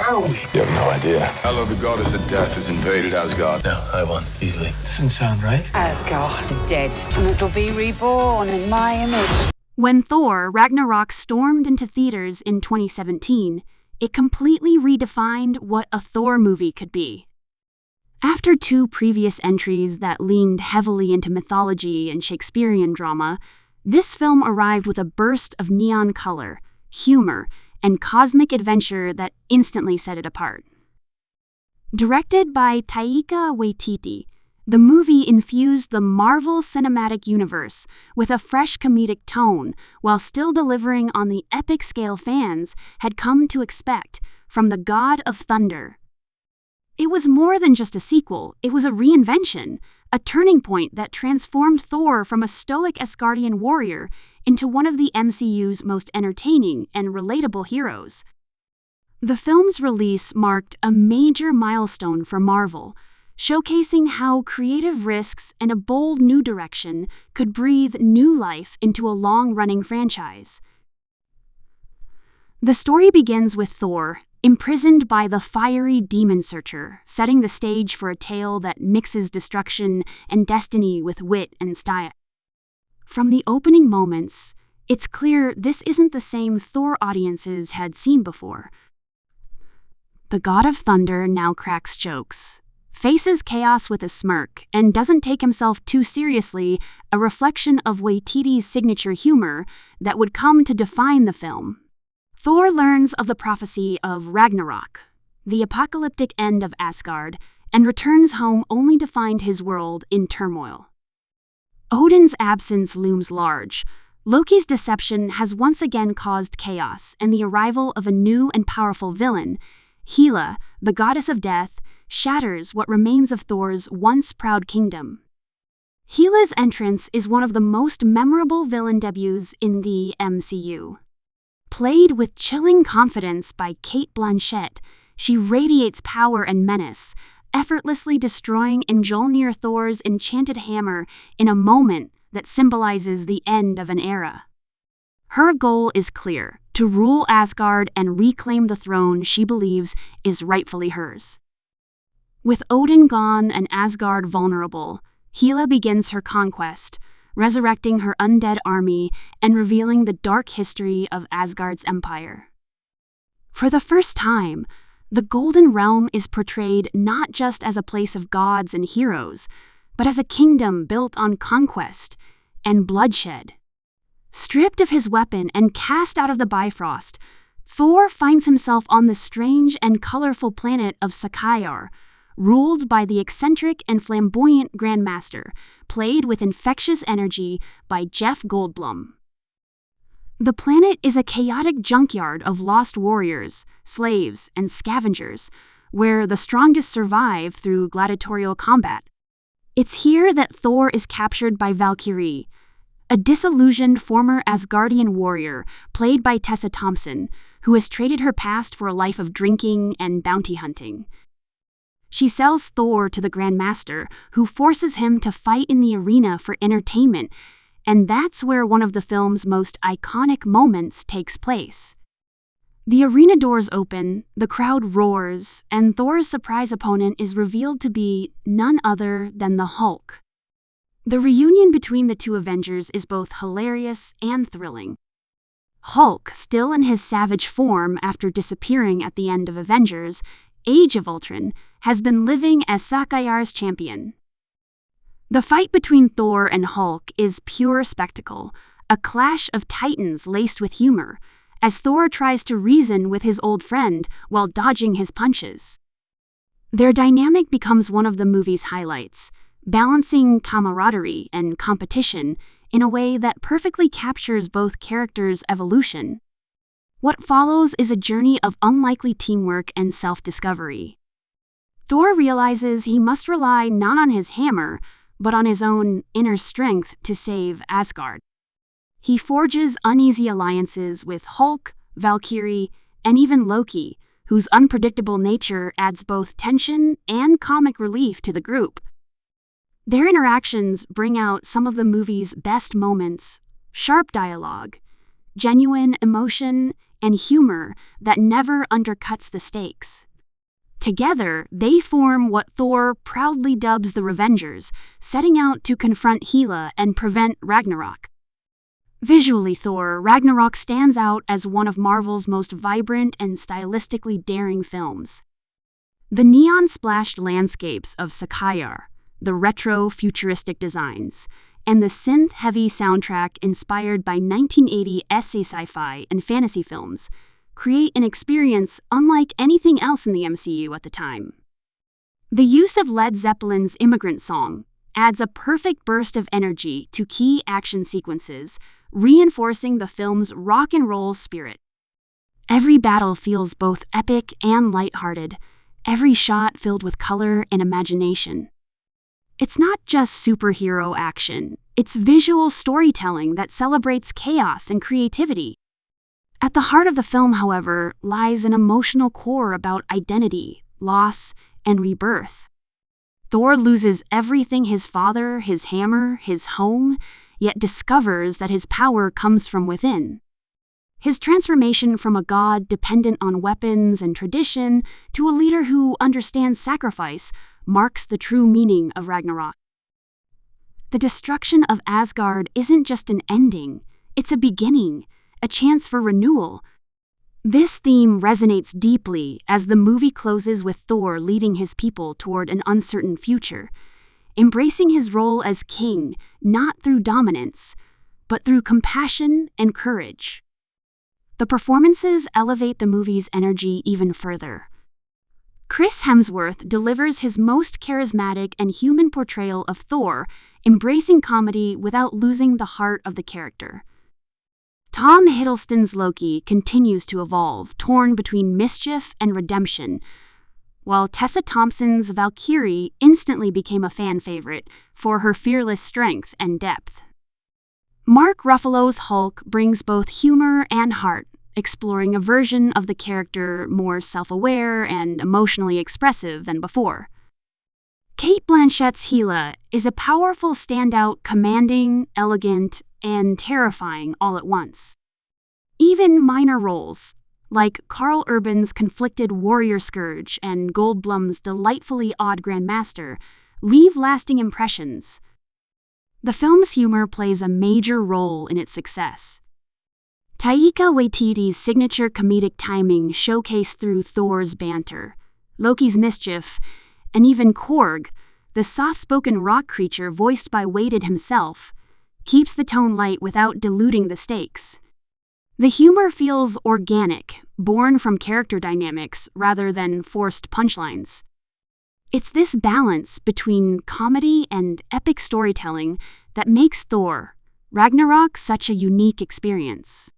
are we? You have no idea. Hello, the Goddess of Death has invaded Asgard. No, I won, easily. Doesn't sound right. Asgard is dead, and it'll be reborn in my image. When Thor: Ragnarok stormed into theaters in 2017, it completely redefined what a Thor movie could be. After two previous entries that leaned heavily into mythology and Shakespearean drama, this film arrived with a burst of neon color, humor, and cosmic adventure that instantly set it apart. Directed by Taika Waititi, the movie infused the Marvel Cinematic Universe with a fresh comedic tone while still delivering on the epic scale fans had come to expect from the God of Thunder. It was more than just a sequel, it was a reinvention, a turning point that transformed Thor from a stoic Asgardian warrior into one of the MCU's most entertaining and relatable heroes. The film's release marked a major milestone for Marvel, showcasing how creative risks and a bold new direction could breathe new life into a long-running franchise. The story begins with Thor, imprisoned by the fiery demon searcher, setting the stage for a tale that mixes destruction and destiny with wit and style. From the opening moments, it's clear this isn't the same Thor audiences had seen before. The God of Thunder now cracks jokes, faces chaos with a smirk, and doesn't take himself too seriously, a reflection of Waititi's signature humor that would come to define the film. Thor learns of the prophecy of Ragnarok, the apocalyptic end of Asgard, and returns home only to find his world in turmoil. Odin's absence looms large. Loki's deception has once again caused chaos, and the arrival of a new and powerful villain, Hela, the Goddess of Death, shatters what remains of Thor's once proud kingdom. Hela's entrance is one of the most memorable villain debuts in the MCU. Played with chilling confidence by Cate Blanchett, she radiates power and menace, effortlessly destroying Mjolnir, Thor's enchanted hammer, in a moment that symbolizes the end of an era. Her goal is clear: to rule Asgard and reclaim the throne she believes is rightfully hers. With Odin gone and Asgard vulnerable, Hela begins her conquest, resurrecting her undead army and revealing the dark history of Asgard's empire. For the first time, the Golden Realm is portrayed not just as a place of gods and heroes, but as a kingdom built on conquest and bloodshed. Stripped of his weapon and cast out of the Bifrost, Thor finds himself on the strange and colorful planet of Sakaar, ruled by the eccentric and flamboyant Grandmaster, played with infectious energy by Jeff Goldblum. The planet is a chaotic junkyard of lost warriors, slaves, and scavengers, where the strongest survive through gladiatorial combat. It's here that Thor is captured by Valkyrie, a disillusioned former Asgardian warrior played by Tessa Thompson, who has traded her past for a life of drinking and bounty hunting. She sells Thor to the Grandmaster, who forces him to fight in the arena for entertainment, and that's where one of the film's most iconic moments takes place. The arena doors open, the crowd roars, and Thor's surprise opponent is revealed to be none other than the Hulk. The reunion between the two Avengers is both hilarious and thrilling. Hulk, still in his savage form after disappearing at the end of Avengers: Age of Ultron, has been living as Sakaar's champion. The fight between Thor and Hulk is pure spectacle, a clash of titans laced with humor, as Thor tries to reason with his old friend while dodging his punches. Their dynamic becomes one of the movie's highlights, balancing camaraderie and competition in a way that perfectly captures both characters' evolution. What follows is a journey of unlikely teamwork and self-discovery. Thor realizes he must rely not on his hammer, but on his own inner strength to save Asgard. He forges uneasy alliances with Hulk, Valkyrie, and even Loki, whose unpredictable nature adds both tension and comic relief to the group. Their interactions bring out some of the movie's best moments: sharp dialogue, genuine emotion, and humor that never undercuts the stakes. Together, they form what Thor proudly dubs the Revengers, setting out to confront Hela and prevent Ragnarok. Visually, Thor: Ragnarok stands out as one of Marvel's most vibrant and stylistically daring films. The neon-splashed landscapes of Sakaar, the retro futuristic designs, and the synth-heavy soundtrack inspired by 1980s sci-fi and fantasy films create an experience unlike anything else in the MCU at the time. The use of Led Zeppelin's Immigrant Song adds a perfect burst of energy to key action sequences, reinforcing the film's rock and roll spirit. Every battle feels both epic and lighthearted, every shot filled with color and imagination. It's not just superhero action, it's visual storytelling that celebrates chaos and creativity. At the heart of the film, however, lies an emotional core about identity, loss, and rebirth. Thor loses everything: his father, his hammer, his home, yet discovers that his power comes from within. His transformation from a god dependent on weapons and tradition to a leader who understands sacrifice marks the true meaning of Ragnarok. The destruction of Asgard isn't just an ending, it's a beginning, a chance for renewal. This theme resonates deeply as the movie closes with Thor leading his people toward an uncertain future, embracing his role as king not through dominance, but through compassion and courage. The performances elevate the movie's energy even further. Chris Hemsworth delivers his most charismatic and human portrayal of Thor, embracing comedy without losing the heart of the character. Tom Hiddleston's Loki continues to evolve, torn between mischief and redemption, while Tessa Thompson's Valkyrie instantly became a fan favorite for her fearless strength and depth. Mark Ruffalo's Hulk brings both humor and heart, exploring a version of the character more self-aware and emotionally expressive than before. Cate Blanchett's Hela is a powerful standout, commanding, elegant, and terrifying all at once. Even minor roles, like Karl Urban's conflicted warrior scourge and Goldblum's delightfully odd Grandmaster, leave lasting impressions. The film's humor plays a major role in its success. Taika Waititi's signature comedic timing showcased through Thor's banter, Loki's mischief, and even Korg, the soft-spoken rock creature voiced by Waititi himself, keeps the tone light without diluting the stakes. The humor feels organic, born from character dynamics rather than forced punchlines. It's this balance between comedy and epic storytelling that makes Thor: Ragnarok such a unique experience.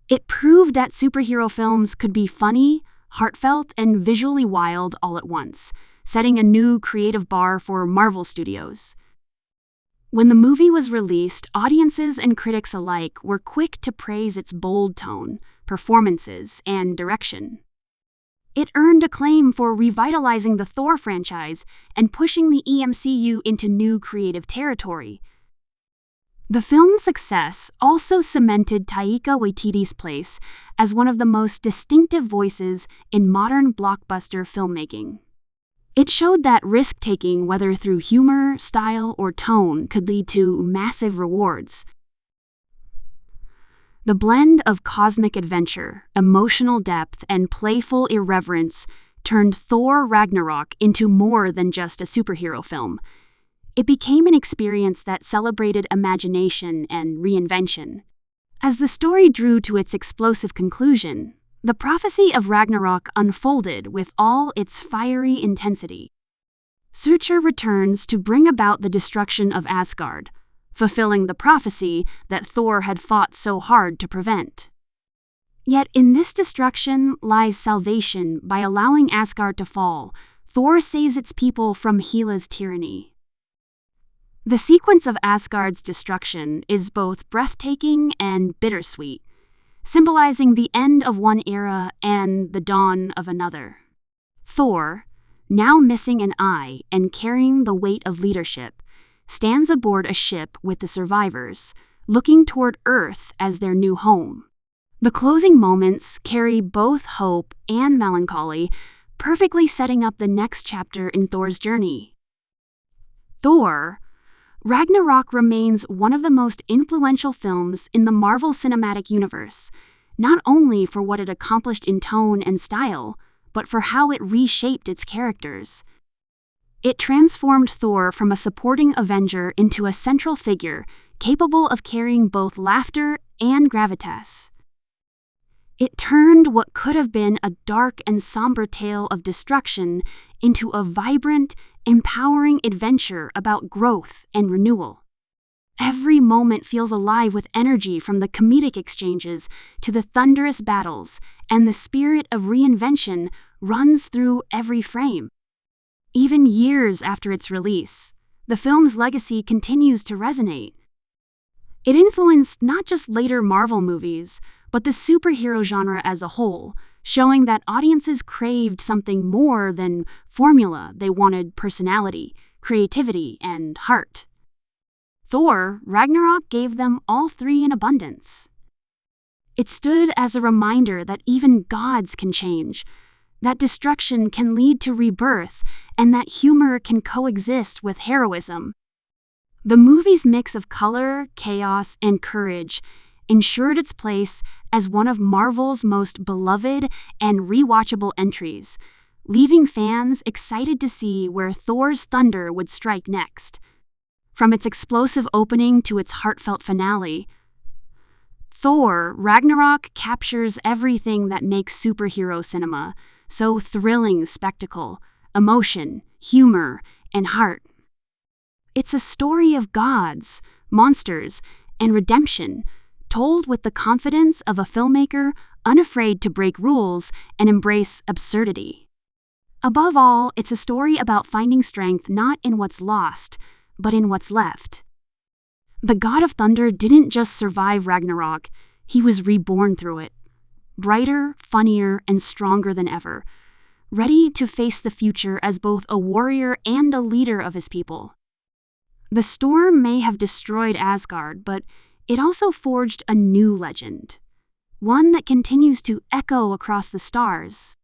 It proved that superhero films could be funny, heartfelt, and visually wild all at once, setting a new creative bar for Marvel Studios. When the movie was released, audiences and critics alike were quick to praise its bold tone, performances, and direction. It earned acclaim for revitalizing the Thor franchise and pushing the EMCU into new creative territory. The film's success also cemented Taika Waititi's place as one of the most distinctive voices in modern blockbuster filmmaking. It showed that risk-taking, whether through humor, style, or tone, could lead to massive rewards. The blend of cosmic adventure, emotional depth, and playful irreverence turned Thor: Ragnarok into more than just a superhero film. It became an experience that celebrated imagination and reinvention. As the story drew to its explosive conclusion, the prophecy of Ragnarok unfolded with all its fiery intensity. Surtur returns to bring about the destruction of Asgard, fulfilling the prophecy that Thor had fought so hard to prevent. Yet in this destruction lies salvation. By allowing Asgard to fall, Thor saves its people from Hela's tyranny. The sequence of Asgard's destruction is both breathtaking and bittersweet, symbolizing the end of one era and the dawn of another. Thor, now missing an eye and carrying the weight of leadership, stands aboard a ship with the survivors, looking toward Earth as their new home. The closing moments carry both hope and melancholy, perfectly setting up the next chapter in Thor's journey. Thor, Ragnarok remains one of the most influential films in the Marvel Cinematic Universe, not only for what it accomplished in tone and style, but for how it reshaped its characters. It transformed Thor from a supporting Avenger into a central figure capable of carrying both laughter and gravitas. It turned what could have been a dark and somber tale of destruction into a vibrant, empowering adventure about growth and renewal. Every moment feels alive with energy, from the comedic exchanges to the thunderous battles, and the spirit of reinvention runs through every frame. Even years after its release, the film's legacy continues to resonate. It influenced not just later Marvel movies, but the superhero genre as a whole, showing that audiences craved something more than formula. They wanted personality, creativity, and heart. Thor, Ragnarok gave them all three in abundance. It stood as a reminder that even gods can change, that destruction can lead to rebirth, and that humor can coexist with heroism. The movie's mix of color, chaos, and courage ensured its place as one of Marvel's most beloved and rewatchable entries, leaving fans excited to see where Thor's thunder would strike next. From its explosive opening to its heartfelt finale, Thor, Ragnarok captures everything that makes superhero cinema so thrilling: spectacle, emotion, humor, and heart. It's a story of gods, monsters, and redemption, told with the confidence of a filmmaker unafraid to break rules and embrace absurdity. Above all, it's a story about finding strength not in what's lost, but in what's left. The God of Thunder didn't just survive Ragnarok, he was reborn through it. Brighter, funnier, and stronger than ever, ready to face the future as both a warrior and a leader of his people. The storm may have destroyed Asgard, but it also forged a new legend, one that continues to echo across the stars.